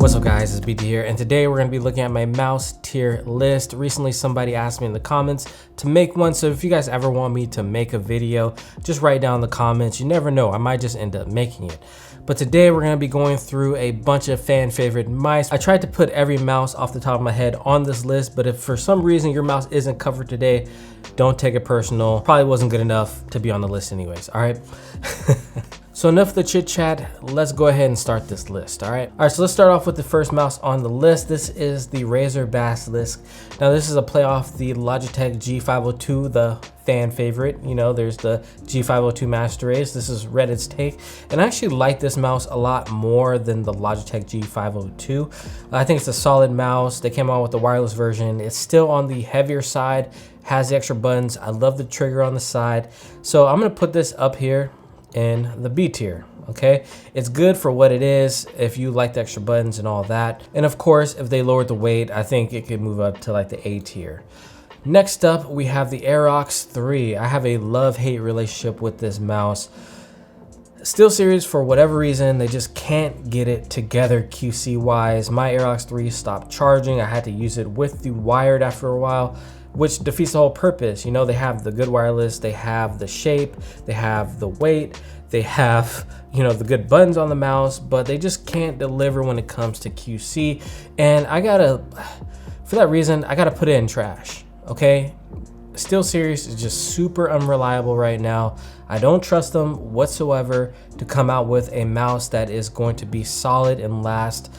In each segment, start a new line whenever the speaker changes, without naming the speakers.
What's up guys, it's BT here, and today we're going to be looking at my mouse tier list. Recently somebody asked me in the comments to make one, so if you guys ever want me to make a video, just write down in the comments. You never know, I might just end up making it. But today we're going to be going through a bunch of fan favorite mice. I tried to put every mouse off the top of my head on this list, but if for some reason your mouse isn't covered today, don't take it personal. Probably wasn't good enough to be on the list anyways, all right? So enough of the chit chat, let's go ahead and start this list, all right? All right, so let's start off with the first mouse on the list. This is the Razer Bass list. Now this is a play off the Logitech G502, the fan favorite. You know, there's the G502 Master Race. This is Reddit's take. And I actually like this mouse a lot more than the Logitech G502. I think it's a solid mouse. They came out with the wireless version. It's still on the heavier side, has the extra buttons. I love the trigger on the side. So I'm gonna put this up here in the B tier, okay? It's good for what it is if you like the extra buttons and all that. And of course, if they lowered the weight, I think it could move up to like the A tier. Next up, we have the Arocs 3. I have a love-hate relationship with this mouse. SteelSeries, for whatever reason, they just can't get it together QC-wise. My Arocs 3 stopped charging. I had to use it with the wired after a while, which defeats the whole purpose. You know, they have the good wireless, they have the shape, they have the weight, they have, you know, the good buttons on the mouse, but they just can't deliver when it comes to QC. And for that reason, I gotta put it in trash, okay? SteelSeries is just super unreliable right now. I don't trust them whatsoever to come out with a mouse that is going to be solid and last,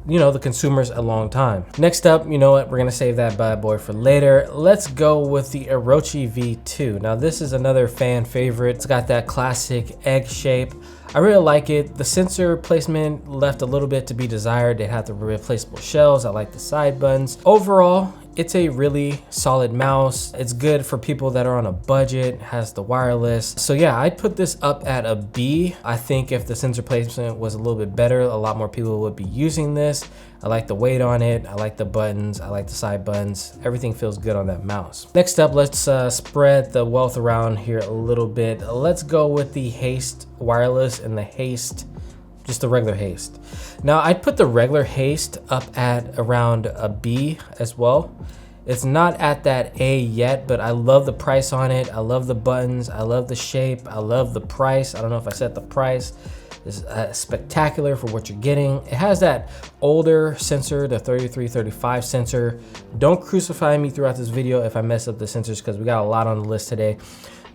you know, the consumers a long time. Next up, you know what, we're gonna save that bad boy for later. Let's go with the Orochi V2. Now this is another fan favorite. It's got that classic egg shape. I really like it. The sensor placement left a little bit to be desired. It had the replaceable shells. I like the side buttons. Overall, it's a really solid mouse. It's good for people that are on a budget, has the wireless. So yeah, I'd put this up at a B. I think if the sensor placement was a little bit better, a lot more people would be using this. I like the weight on it. I like the buttons. I like the side buttons. Everything feels good on that mouse. Next up, let's spread the wealth around here a little bit. Let's go with the Haste wireless and the Haste, just the regular Haste. Now I'd put the regular Haste up at around a B as well. It's not at that A yet, but I love the price on it. I love the buttons. I love the shape. I love the price. I don't know if I said the price. It's spectacular for what you're getting. It has that older sensor, the 3335 sensor. Don't crucify me throughout this video if I mess up the sensors, because we got a lot on the list today,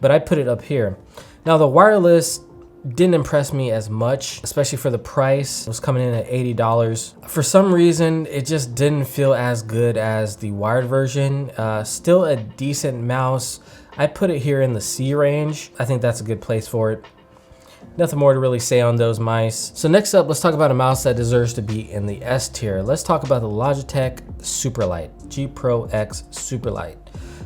but I put it up here. Now the wireless didn't impress me as much, especially for the price. It was coming in at $80. For some reason, it just didn't feel as good as the wired version. Still a decent mouse. I put it here in the C range. I think that's a good place for it. Nothing more to really say on those mice. So next up, let's talk about a mouse that deserves to be in the S tier. Let's talk about the Logitech Superlight, G Pro X Superlight.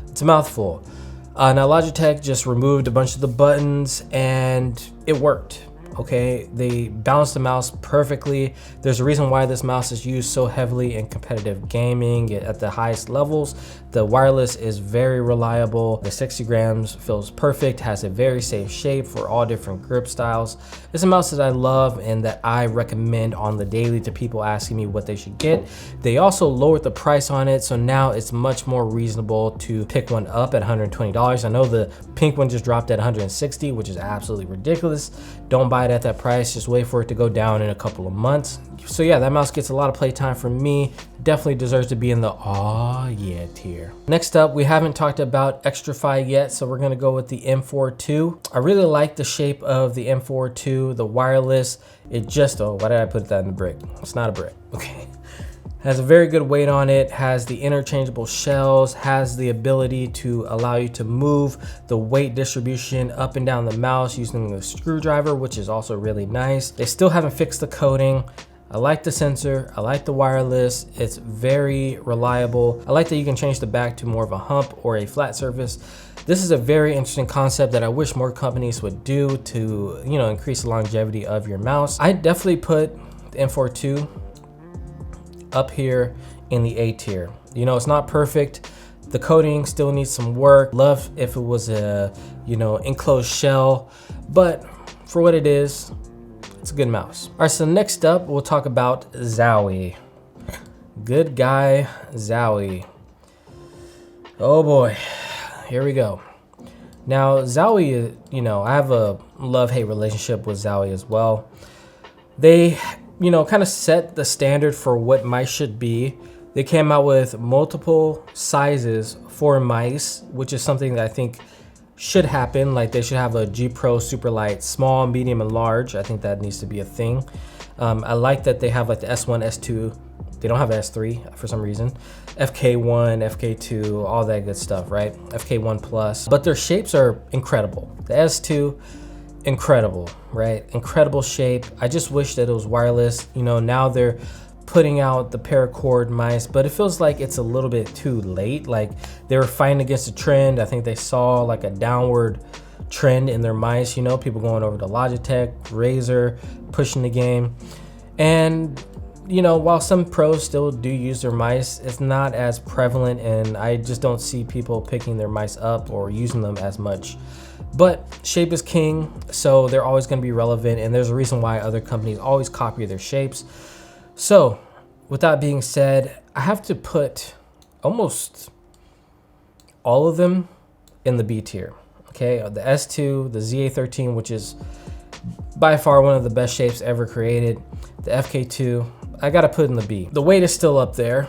It's a mouthful. Now Logitech just removed a bunch of the buttons and it worked. Okay, they balanced the mouse perfectly. There's a reason why this mouse is used so heavily in competitive gaming at the highest levels. The wireless is very reliable. The 60 grams feels perfect, has a very safe shape for all different grip styles. It's a mouse that I love and that I recommend on the daily to people asking me what they should get. They also lowered the price on it, so now it's much more reasonable to pick one up at $120. I know the pink one just dropped at $160, which is absolutely ridiculous. Don't buy it at that price, just wait for it to go down in a couple of months. So yeah, that mouse gets a lot of playtime from me. Definitely deserves to be in the aw yeah tier. Next up, we haven't talked about Extrafy yet, so we're gonna go with the M4 II. I really like the shape of the M4 II, the wireless. It just, oh, why did I put that in the brick? It's not a brick, okay. Has a very good weight on it, has the interchangeable shells, has the ability to allow you to move the weight distribution up and down the mouse using the screwdriver, which is also really nice. They still haven't fixed the coding. I like the sensor, I like the wireless, it's very reliable. I like that you can change the back to more of a hump or a flat surface. This is a very interesting concept that I wish more companies would do to, you know, increase the longevity of your mouse. I definitely put the M4 II up here in the A tier. You know, it's not perfect. The coating still needs some work. Love if it was a, you know, enclosed shell, but for what it is, It's a good mouse. All right, so next up, we'll talk about Zowie. Good guy, Zowie. Oh boy, here we go. Now, Zowie, you know, I have a love-hate relationship with Zowie as well. They, you know, kind of set the standard for what mice should be. They came out with multiple sizes for mice, which is something that I think should happen. Like, they should have a G Pro super light, small, medium, and large. I think that needs to be a thing. I like that they have like the S1, S2. They don't have S3 for some reason. FK1, FK2, all that good stuff, right? FK1 plus. But their shapes are incredible. The S2, incredible, right? Incredible shape. I just wish that it was wireless. You know, now they're putting out the paracord mice, but it feels like it's a little bit too late. Like, they were fighting against a trend. I think they saw like a downward trend in their mice, you know, people going over to Logitech, Razer, pushing the game. And you know, while some pros still do use their mice, it's not as prevalent, and I just don't see people picking their mice up or using them as much. But shape is king, so they're always going to be relevant, and there's a reason why other companies always copy their shapes. So with that being said, I have to put almost all of them in the B tier. Okay, the S2, the ZA13, which is by far one of the best shapes ever created, the FK2, I gotta put in the B. The weight is still up there,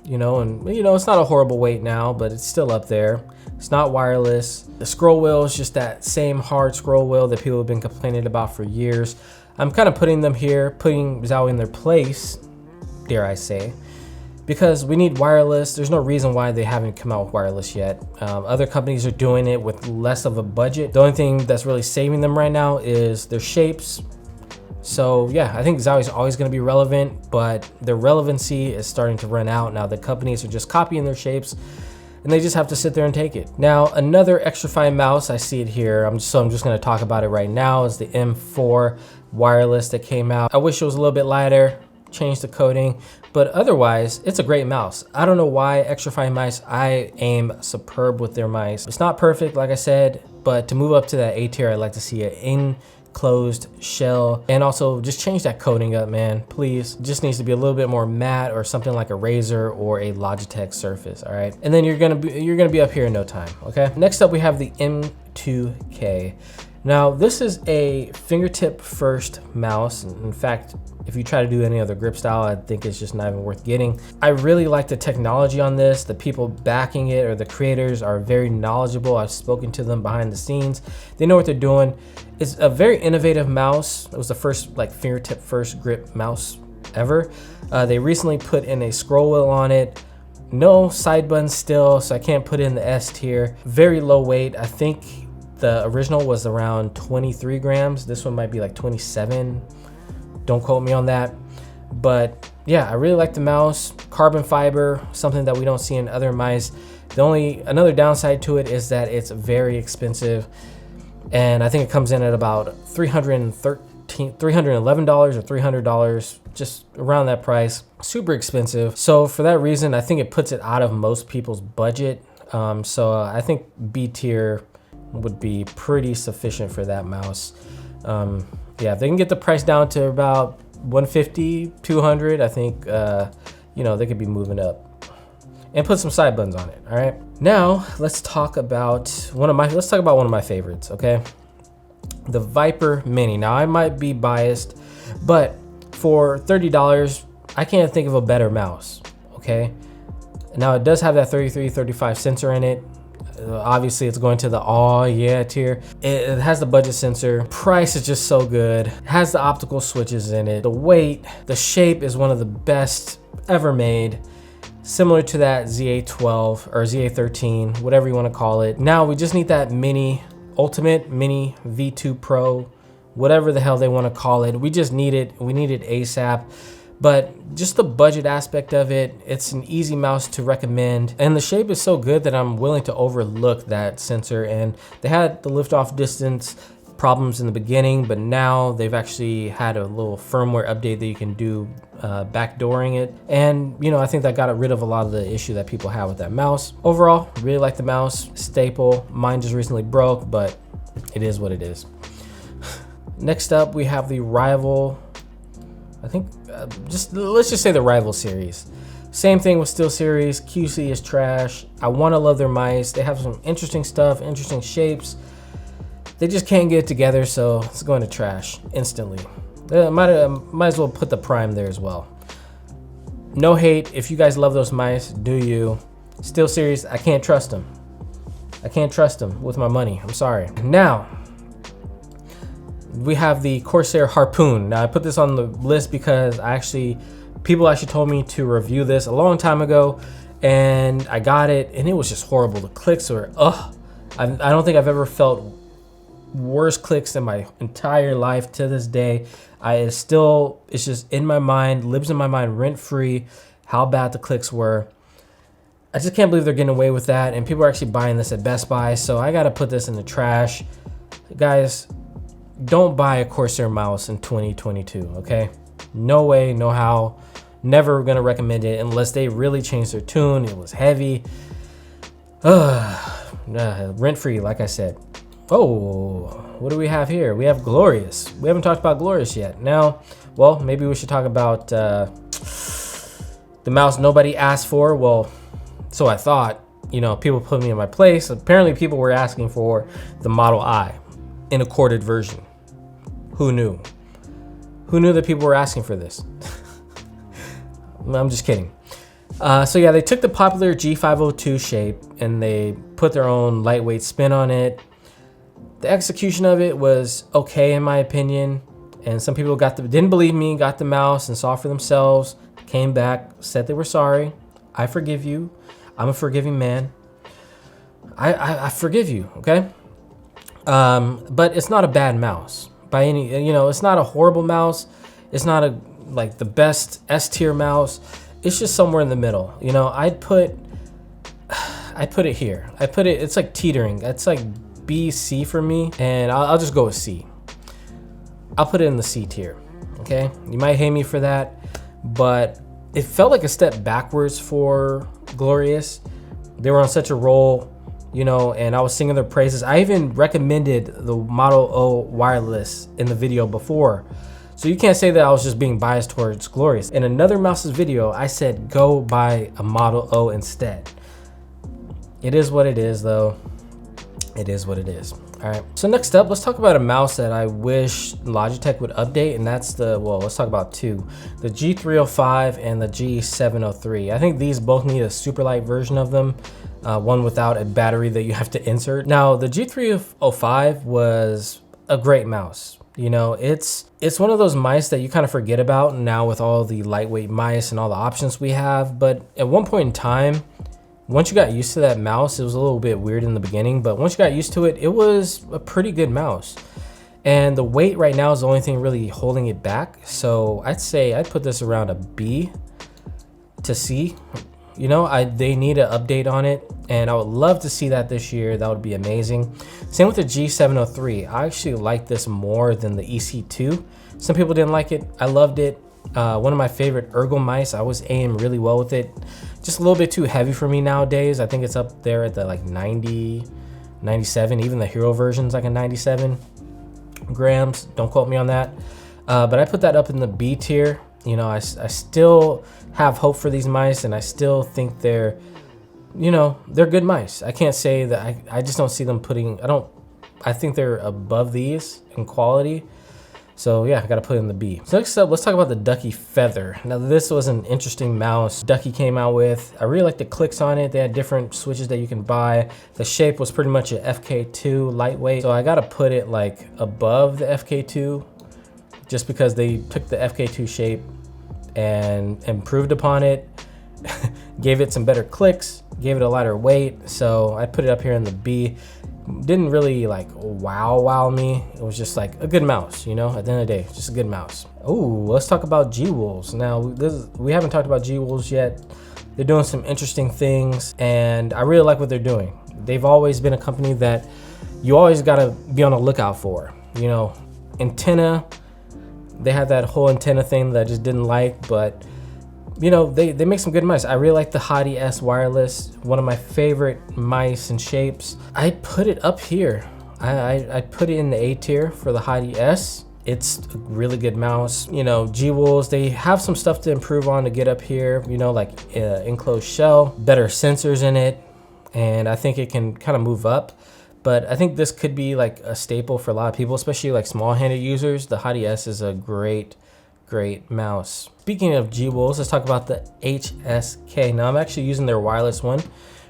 you know, and you know, it's not a horrible weight now, but it's still up there. It's not wireless. The scroll wheel is just that same hard scroll wheel that people have been complaining about for years. I'm kind of putting them here, putting Zowie in their place, dare I say, because we need wireless. There's no reason why they haven't come out with wireless yet. Other companies are doing it with less of a budget. The only thing that's really saving them right now is their shapes. So yeah, I think Zowie is always going to be relevant, but their relevancy is starting to run out now. The companies are just copying their shapes, and they just have to sit there and take it. Now, another extra fine mouse, I see it here. I'm just going to talk about it right now, is the M4 wireless that came out. I wish it was a little bit lighter, changed the coating, but otherwise, it's a great mouse. I don't know why extra fine mice, I aim superb with their mice. It's not perfect, like I said, but to move up to that A tier, I'd like to see it enclosed shell, and also just change that coating up, man, please. It just needs to be a little bit more matte, or something like a Razer or a Logitech Surface. All right, and then you're gonna be up here in no time. Okay, next up we have the M2K. Now, this is a fingertip first mouse. In fact, if you try to do any other grip style, I think it's just not even worth getting. I really like the technology on this. The people backing it, or the creators, are very knowledgeable. I've spoken to them behind the scenes. They know what they're doing. It's a very innovative mouse. It was the first like fingertip first grip mouse ever. They recently put in a scroll wheel on it. No side buttons still, so I can't put in the S tier. Very low weight. I think the original was around 23 grams. This one might be like 27. Don't quote me on that. But yeah, I really like the mouse. Carbon fiber, something that we don't see in other mice. Another downside to it is that it's very expensive. And I think it comes in at about $311 or $300, just around that price. Super expensive. So for that reason, I think it puts it out of most people's budget. So I think B tier would be pretty sufficient for that mouse. Yeah, if they can get the price down to about 150, 200, I think, you know, they could be moving up. And put some side buttons on it, all right? Now, let's talk about one of my favorites, okay? The Viper Mini. Now, I might be biased, but for $30, I can't think of a better mouse, okay? Now, it does have that 3335 sensor in it. Obviously, it's going to the oh yeah tier. It has the budget sensor. Price is just so good. It has the optical switches in it. The weight, the shape is one of the best ever made. Similar to that ZA12 or ZA13, whatever you want to call it. Now we just need that ultimate mini V2 Pro, whatever the hell they want to call it. We just need it. We need it ASAP. But just the budget aspect of it, it's an easy mouse to recommend. And the shape is so good that I'm willing to overlook that sensor. And they had the liftoff distance problems in the beginning, but now they've actually had a little firmware update that you can do backdooring it. And you know, I think that got rid of a lot of the issue that people have with that mouse. Overall, really like the mouse, staple. Mine just recently broke, but it is what it is. Next up, we have the Rival. I think let's just say the Rival series. Same thing with Steel Series. QC is trash. I want to love their mice. They have some interesting stuff, interesting shapes. They just can't get it together, so it's going to trash instantly. Might as well put the Prime there as well. No hate. If you guys love those mice, do you? Steel Series, I can't trust them. I can't trust them with my money. I'm sorry. Now, we have the Corsair Harpoon. Now, I put this on the list because people actually told me to review this a long time ago, and I got it, and it was just horrible. The clicks were, I don't think I've ever felt worse clicks in my entire life to this day. It's just in my mind, lives in my mind rent-free, how bad the clicks were. I just can't believe they're getting away with that, and people are actually buying this at Best Buy, so I gotta put this in the trash. Guys, don't buy a Corsair mouse in 2022, okay? No way, no how. Never gonna recommend it unless they really changed their tune. It was heavy. Rent-free, like I said. Oh, what do we have here? We have Glorious. We haven't talked about Glorious yet. Now, well, maybe we should talk about the mouse nobody asked for. Well, so I thought, people put me in my place. Apparently people were asking for the Model I in a corded version. Who knew? Who knew that people were asking for this? I'm just kidding. So yeah, they took the popular G502 shape and they put their own lightweight spin on it. The execution of it was okay in my opinion. And some people didn't believe me, got the mouse and saw for themselves, came back, said they were sorry. I forgive you. I'm a forgiving man. I forgive you, okay? But it's not a bad mouse by any, it's not a horrible mouse. It's not like the best S tier mouse. It's just somewhere in the middle. I'd put it here. It's like teetering. It's like B, C for me. And I'll just go with C. I'll put it in the C tier, okay? You might hate me for that, but it felt like a step backwards for Glorious. They were on such a roll, and I was singing their praises. I even recommended the Model O wireless in the video before. So you can't say that I was just being biased towards Glorious. In another mouse's video, I said, go buy a Model O instead. It is what it is though. It is what it is. All right, so next up, let's talk about a mouse that I wish Logitech would update, and that's let's talk about two, the G305 and the G703. I think these both need a super light version of them, one without a battery that you have to insert. Now, the G305 was a great mouse. It's one of those mice that you kind of forget about now with all the lightweight mice and all the options we have, but at one point in time, once you got used to that mouse, it was a little bit weird in the beginning, but once you got used to it, it was a pretty good mouse. And the weight right now is the only thing really holding it back. So I'd say I'd put this around a B to C. They need an update on it, and I would love to see that this year. That would be amazing. Same with the G703. I actually like this more than the EC2. Some people didn't like it. I loved it. One of my favorite ergo mice. I was aiming really well with it. Just a little bit too heavy for me nowadays. I think it's up there at the like 90, 97. Even the Hero version's like a 97 grams. Don't quote me on that. But I put that up in the B tier. I still have hope for these mice, and I still think they're good mice. I can't say that I just don't see them I think they're above these in quality. So yeah, I gotta put it in the B. So next up, let's talk about the Ducky Feather. Now this was an interesting mouse Ducky came out with. I really like the clicks on it. They had different switches that you can buy. The shape was pretty much a FK2 lightweight. So I gotta put it like above the FK2 just because they took the FK2 shape and improved upon it, gave it some better clicks, gave it a lighter weight. So I put it up here in the B. Didn't really like wow me. It was just like a good mouse, at the end of the day, just a good mouse. Oh, let's talk about G-Wolves. Now, we haven't talked about G-Wolves yet. They're doing some interesting things, and I really like what they're doing. They've always been a company that you always gotta be on the lookout for. Antenna, they had that whole antenna thing that I just didn't like, but they make some good mice. I really like the Hottie S wireless, one of my favorite mice and shapes. I put it up here. I put it in the A tier for the Hottie S. It's a really good mouse. You know, G-Wolves, they have some stuff to improve on to get up here, you know, like enclosed shell, better sensors in it, and I think it can kind of move up. But I think this could be like a staple for a lot of people, especially like small-handed users. The Hottie S is a great mouse. Speaking of G-Wolves, let's talk about the HSK. Now I'm actually using their wireless one,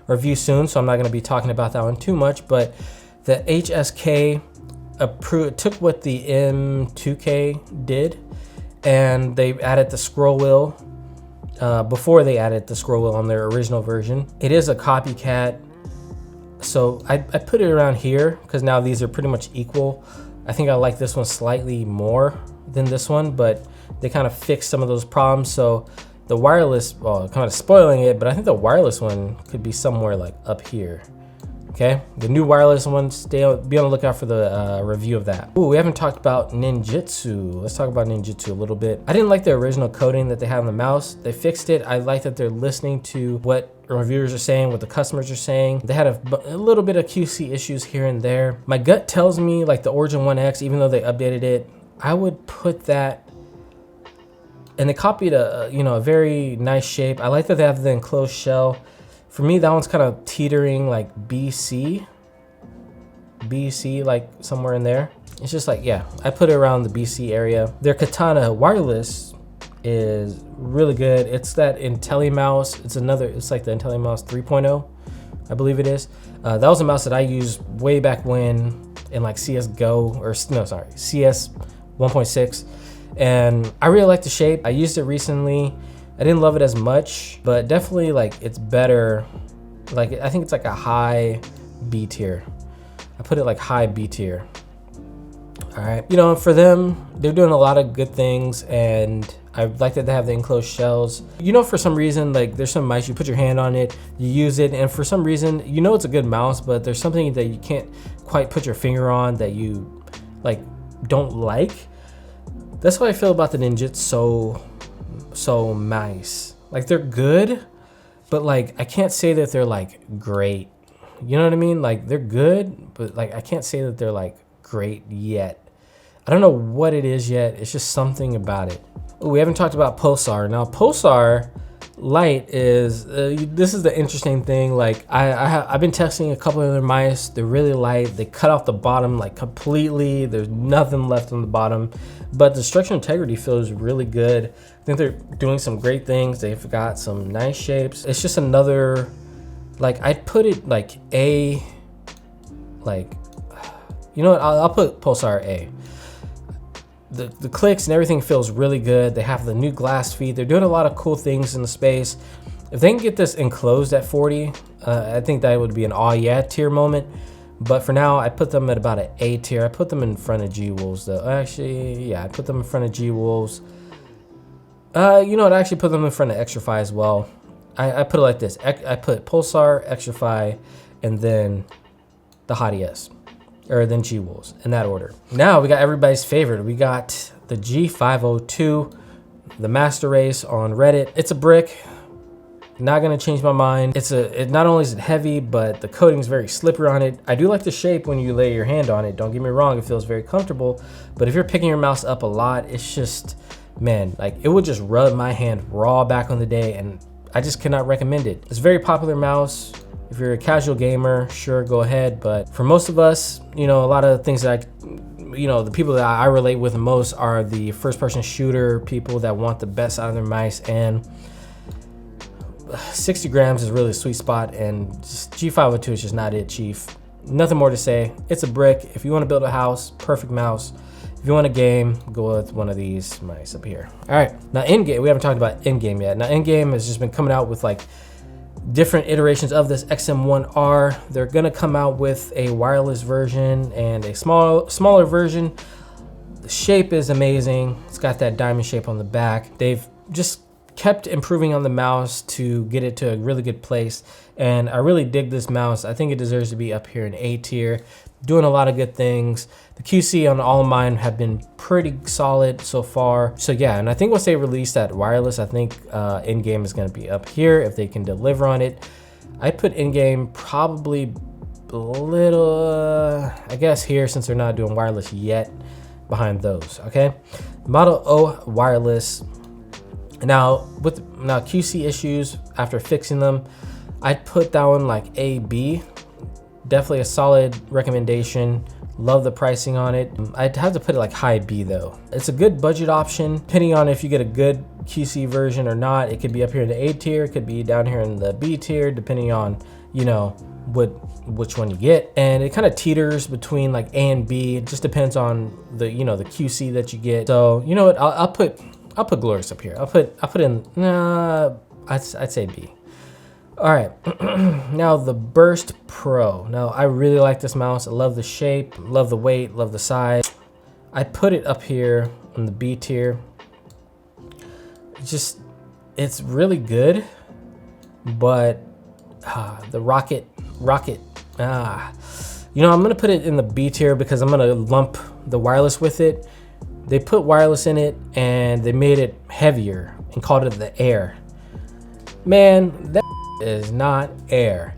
review soon, so I'm not gonna be talking about that one too much, but the HSK took what the M2K did, and they added the scroll wheel before they added the scroll wheel on their original version. It is a copycat, so I put it around here because now these are pretty much equal. I think I like this one slightly more than this one, but they kind of fixed some of those problems. So the wireless, well, kind of spoiling it, but I think the wireless one could be somewhere like up here. Okay, the new wireless one, be on the lookout for the review of that. Ooh, we haven't talked about Ninjutsu. Let's talk about Ninjutsu a little bit. I didn't like the original coding that they had on the mouse. They fixed it. I like that they're listening to what reviewers are saying, what the customers are saying. They had a little bit of QC issues here and there. My gut tells me like the Origin 1X, even though they updated it, I would put that, and they copied a very nice shape. I like that they have the enclosed shell. For me, that one's kind of teetering like BC, like somewhere in there. It's just like, yeah, I put it around the BC area. Their Katana wireless is really good. It's that IntelliMouse. It's like the IntelliMouse 3.0, I believe it is. That was a mouse that I used way back when in like CSGO, or no, sorry, CS 1.6. And I really like the shape. I used it recently. I didn't love it as much, but definitely like it's better. Like I think it's like a high B tier. I put it like high B tier. All right, you know, for them, they're doing a lot of good things, and I like that they have the enclosed shells. You know, for some reason, like there's some mice, you put your hand on it, you use it, and for some reason, you know it's a good mouse, but there's something that you can't quite put your finger on that you like don't like. That's what I feel about the Ninjutsu so nice. Like they're good, but like I can't say that they're like great. You know what I mean? Like they're good, but like I can't say that they're like great yet. I don't know what it is yet. It's just something about it. Ooh, we haven't talked about Pulsar. Now Pulsar Lite is, this is the interesting thing. Like I've been testing a couple of their mice. They're really light. They cut off the bottom like completely. There's nothing left on the bottom, but the structural integrity feels really good. I think they're doing some great things. They've got some nice shapes. It's just another, like I'd put it like A, like, you know what, I'll put Pulsar A. The clicks and everything feels really good. They have the new glass feet. They're doing a lot of cool things in the space. If they can get this enclosed at 40, I think that would be an aw yeah tier moment. But for now, I put them at about an A tier. I put them in front of G-Wolves though. Actually, yeah, I put them in front of G-Wolves. You know what, I actually put them in front of Xtrfy as well. I put it like this. I put Pulsar, Xtrfy, and then the Hottie S. Or then G-Wolves, in that order. Now we got everybody's favorite. We got the G502, the Master Race on Reddit. It's a brick, not gonna change my mind. It not only is it heavy, but the coating is very slippery on it. I do like the shape when you lay your hand on it. Don't get me wrong, it feels very comfortable. But if you're picking your mouse up a lot, it's just, man, like it would just rub my hand raw back on the day, and I just cannot recommend it. It's a very popular mouse. If you're a casual gamer, sure, go ahead. But for most of us, you know, a lot of things that the people that I relate with the most are the first-person shooter people that want the best out of their mice, and 60 grams is really a sweet spot, and just G502 is just not it, chief. Nothing more to say. It's a brick. If you want to build a house, perfect mouse. If you want a game, go with one of these mice up here. All right, now in-game, we haven't talked about in-game yet. Now in-game has just been coming out with like different iterations of this XM1R. They're gonna come out with a wireless version and a smaller version. The shape is amazing. It's got that diamond shape on the back. They've just kept improving on the mouse to get it to a really good place, and I really dig this mouse. I think it deserves to be up here in A tier, doing a lot of good things. The QC on all of mine have been pretty solid so far. So yeah, and I think once they release that wireless, I think in-game is gonna be up here if they can deliver on it. I put in-game probably a little, I guess here, since they're not doing wireless yet, behind those, okay? Model O wireless. Now, with QC issues, after fixing them, I'd put that one like A, B. Definitely a solid recommendation. Love the pricing on it. I'd have to put it like high B though. It's a good budget option, depending on if you get a good QC version or not. It could be up here in the A tier, it could be down here in the B tier, depending on, you know, which one you get. And it kind of teeters between like A and B. It just depends on the, you know, the QC that you get. So, you know what, I'll put Glorious up here. I'll put in, I'd say B. All right, now the Burst Pro. Now I really like this mouse. I love the shape, love the weight, love the size. I put it up here in the B tier. It's really good, but the Rocket, you know, I'm gonna put it in the B tier because I'm gonna lump the wireless with it. They put wireless in it and they made it heavier and called it the Air. Man, that is not Air.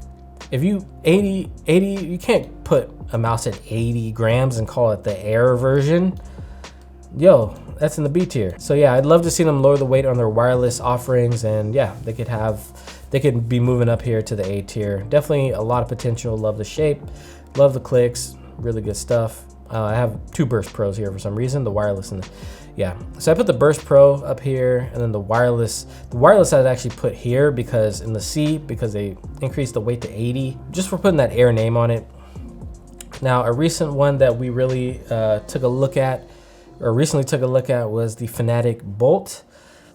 If you 80, you can't put a mouse at 80 grams and call it the Air version. Yo, that's in the B tier. So yeah, I'd love to see them lower the weight on their wireless offerings, and yeah, they could be moving up here to the A tier. Definitely a lot of potential. Love the shape, love the clicks, really good stuff. I have two Burst Pros here for some reason, the wireless and the, yeah. So I put the Burst Pro up here, and then the wireless I'd actually put here because in the C, because they increased the weight to 80, just for putting that Air name on it. Now, a recent one that we really recently took a look at was the Fnatic Bolt.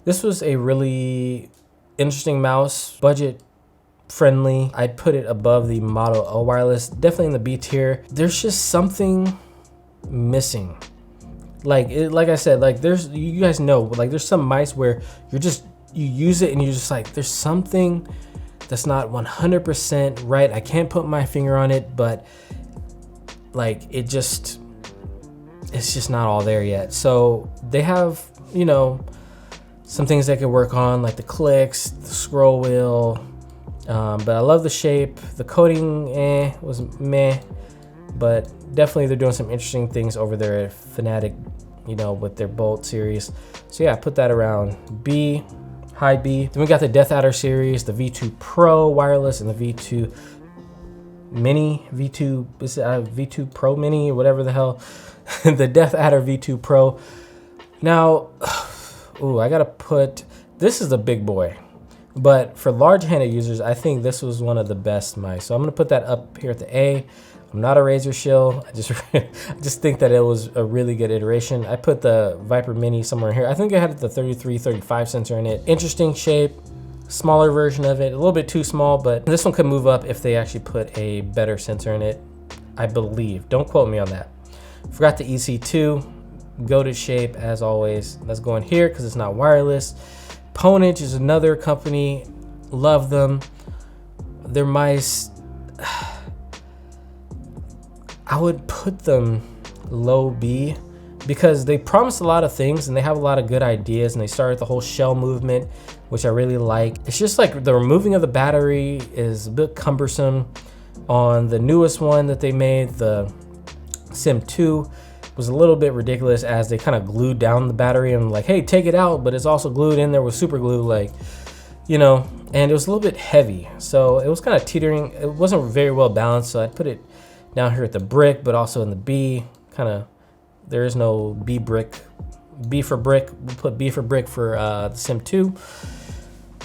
This was a really interesting mouse, budget friendly. I'd put it above the Model O wireless, definitely in the B tier. There's just something missing. Like I said, like you guys know, like there's some mice where you use it and you're just like, there's something that's not 100% right. I can't put my finger on it, but like it's just not all there yet. So they have, you know, some things they could work on, like the clicks, the scroll wheel. But I love the shape. The coating was meh, but definitely they're doing some interesting things over there at Fnatic, you know, with their Bolt series. So yeah, I put that around B, high B. Then we got the Deathadder series, the V2 Pro wireless, and the V2 Mini, V2 Pro Mini, or whatever the hell, the Deathadder V2 Pro. Now, ooh, I gotta put, this is the big boy. But for large-handed users, I think this was one of the best mice. So I'm gonna put that up here at the A. I'm not a Razer shill. I just think that it was a really good iteration. I put the Viper Mini somewhere here. I think it had the 3335 sensor in it. Interesting shape, smaller version of it, a little bit too small, but this one could move up if they actually put a better sensor in it, I believe. Don't quote me on that. Forgot the EC2, goated shape as always. Let's go in here because it's not wireless. Ponage is another company, love them. Their mice, I would put them low B because they promise a lot of things and they have a lot of good ideas, and they started the whole shell movement, which I really like. It's just like the removing of the battery is a bit cumbersome. On the newest one that they made, the Sim 2, was a little bit ridiculous as they kind of glued down the battery and like, hey, take it out, but it's also glued in there with super glue, like, you know, and it was a little bit heavy. So it was kind of teetering. It wasn't very well balanced. So I put it down here at the brick, but also in the B, kind of, there is no B brick, B for brick. We'll put B for brick for the Sim 2.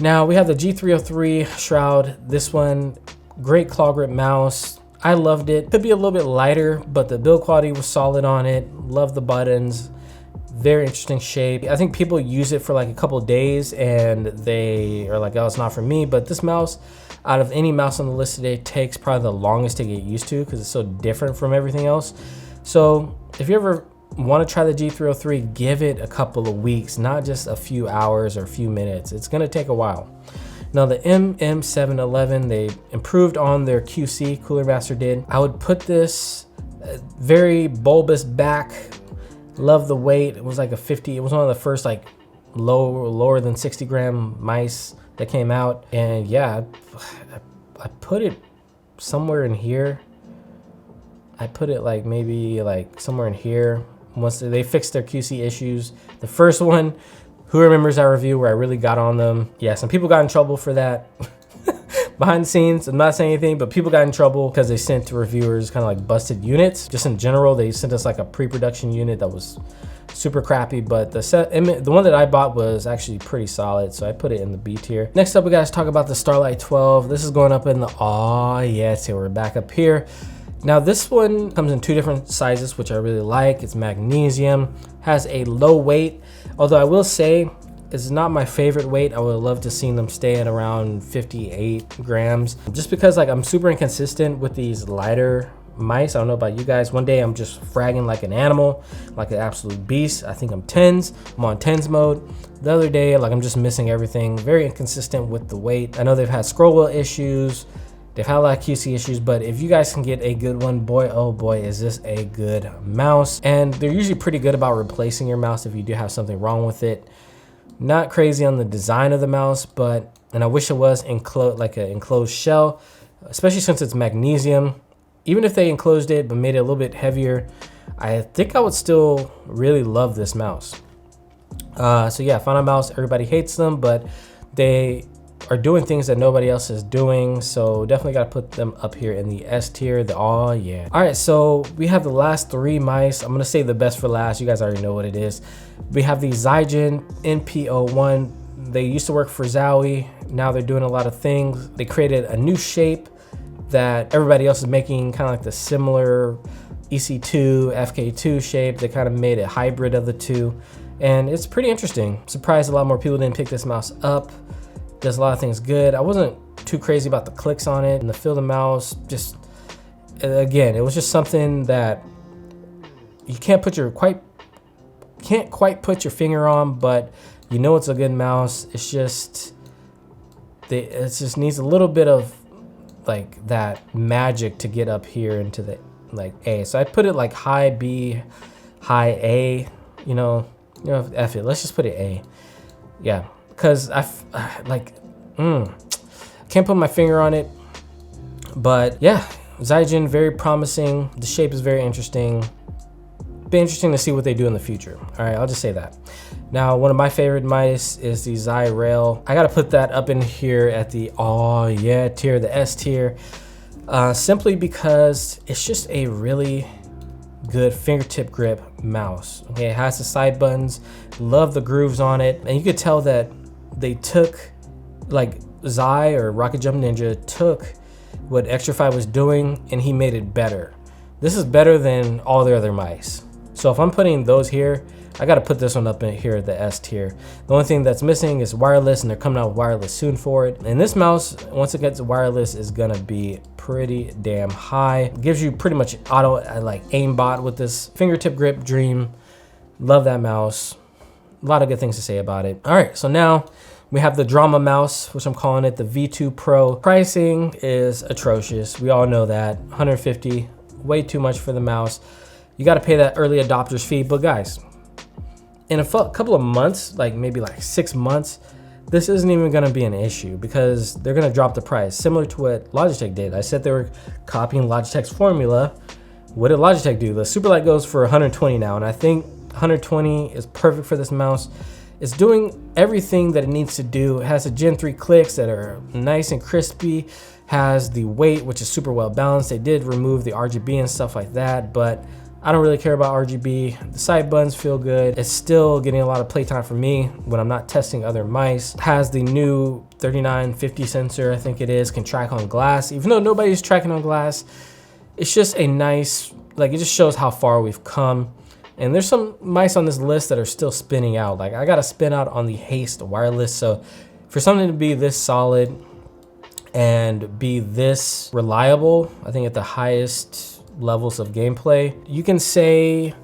Now we have the G303 Shroud. This one, great claw grip mouse. I loved it. Could be a little bit lighter, but the build quality was solid on it. Love the buttons. Very interesting shape. I think people use it for like a couple of days and they are like, oh, it's not for me. But this mouse, out of any mouse on the list today, takes probably the longest to get used to because it's so different from everything else. So if you ever want to try the G303, give it a couple of weeks, not just a few hours or a few minutes. It's going to take a while. Now the MM711, they improved on their QC, Cooler Master did. I would put this very bulbous back. Love the weight. It was like a 50. It was one of the first like lower than 60 gram mice that came out. And yeah, I put it somewhere in here. I put it like maybe like somewhere in here. Once they fixed their QC issues, the first one, who remembers that review where I really got on them? Yeah, some people got in trouble for that. Behind the scenes, I'm not saying anything, but people got in trouble because they sent to reviewers kind of like busted units. Just in general, they sent us like a pre-production unit that was super crappy, but the one that I bought was actually pretty solid, so I put it in the B tier. Next up, we guys talk about the Starlight 12. This is going up in the aw yeah tier. We're back up here. Now this one comes in 2 different sizes, which I really like. It's magnesium, has a low weight, although I will say it's not my favorite weight. I would love to see them stay at around 58 grams, just because like I'm super inconsistent with these lighter mice. I don't know about you guys. One day I'm just fragging like an animal, like an absolute beast. I think I'm tens. I'm on tens mode. The other day, like I'm just missing everything. Very inconsistent with the weight. I know they've had scroll wheel issues. They've had a lot of QC issues, but if you guys can get a good one, boy, oh boy, is this a good mouse. And they're usually pretty good about replacing your mouse if you do have something wrong with it. Not crazy on the design of the mouse, and I wish it was like an enclosed shell, especially since it's magnesium. Even if they enclosed it but made it a little bit heavier, I think I would still really love this mouse. So yeah, found a mouse. Everybody hates them, but they are doing things that nobody else is doing, so definitely got to put them up here in the S tier. Oh yeah. All right, so we have the last 3 mice. I'm gonna save the best for last. You guys already know what it is. We have the Zygen Npo1. They used to work for Zowie. Now they're doing a lot of things. They created a new shape that everybody else is making, kind of like the similar EC2 FK2 shape. They kind of made a hybrid of the two, and it's pretty interesting. Surprised a lot more people didn't pick this mouse up. Does a lot of things good. I wasn't too crazy about the clicks on it and the feel of the mouse. Just, again, it was just something that you can't quite put your finger on, but you know it's a good mouse. It's just, it just needs a little bit of like that magic to get up here into the like A. So I put it like high B, high A. You know, F it. Let's just put it A. Yeah. Because can't put my finger on it, but yeah, Zygen, very promising. The shape is very interesting. Be interesting to see what they do in the future. All right, I'll just say that. Now, one of my favorite mice is the Zyrail. I gotta put that up in here at the oh yeah tier, the S tier, simply because it's just a really good fingertip grip mouse. Okay, it has the side buttons. Love the grooves on it, and you could tell that they took, like Zy or Rocket Jump Ninja took what Xtrfy was doing and he made it better. This is better than all the other mice. So if I'm putting those here, I gotta put this one up in here at the S tier. The only thing that's missing is wireless, and they're coming out with wireless soon for it. And this mouse, once it gets wireless, is gonna be pretty damn high. It gives you pretty much auto like aimbot with this fingertip grip dream. Love that mouse. A lot of good things to say about it. All right, so now we have the drama mouse, which I'm calling it the V2 Pro. Pricing is atrocious. We all know that. 150, way too much for the mouse. You got to pay that early adopters fee. But guys, in a couple of months, like maybe like 6 months, this isn't even going to be an issue because they're going to drop the price, similar to what Logitech did. I said they were copying Logitech's formula. What did Logitech do? The Superlight goes for 120 now, and I think 120 is perfect for this mouse. It's doing everything that it needs to do. It has the Gen 3 clicks that are nice and crispy, has the weight, which is super well balanced. They did remove the RGB and stuff like that, but I don't really care about RGB. The side buttons feel good. It's still getting a lot of playtime for me when I'm not testing other mice. It has the new 3950 sensor, I think it is, can track on glass. Even though nobody's tracking on glass, it's just a nice, like it just shows how far we've come. And there's some mice on this list that are still spinning out. Like I gotta spin out on the Haste wireless. So for something to be this solid and be this reliable, I think at the highest levels of gameplay, you can say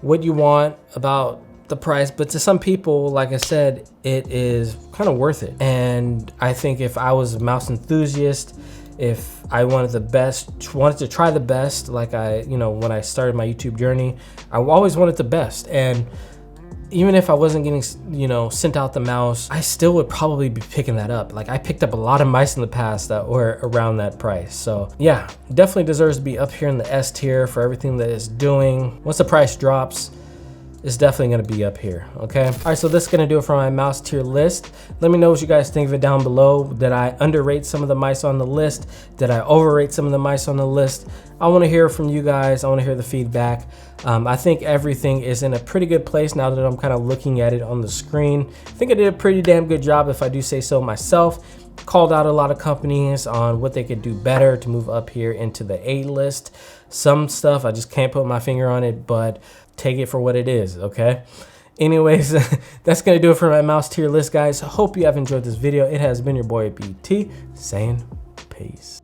what you want about the price, but to some people, like I said, it is kind of worth it. And I think if I was a mouse enthusiast, if I wanted to try the best, like when I started my YouTube journey, I always wanted the best. And even if I wasn't getting, you know, sent out the mouse, I still would probably be picking that up. Like I picked up a lot of mice in the past that were around that price. So yeah, definitely deserves to be up here in the S tier for everything that it's doing. Once the price drops, it's definitely gonna be up here, okay? All right, so this is gonna do it for my mouse tier list. Let me know what you guys think of it down below. Did I underrate some of the mice on the list? Did I overrate some of the mice on the list? I wanna hear from you guys. I wanna hear the feedback. I think everything is in a pretty good place now that I'm kind of looking at it on the screen. I think I did a pretty damn good job, if I do say so myself. Called out a lot of companies on what they could do better to move up here into the A list. Some stuff I just can't put my finger on it, but take it for what it is, okay? Anyways, that's gonna do it for my mouse tier list, guys. Hope you have enjoyed this video. It has been your boy BT saying peace.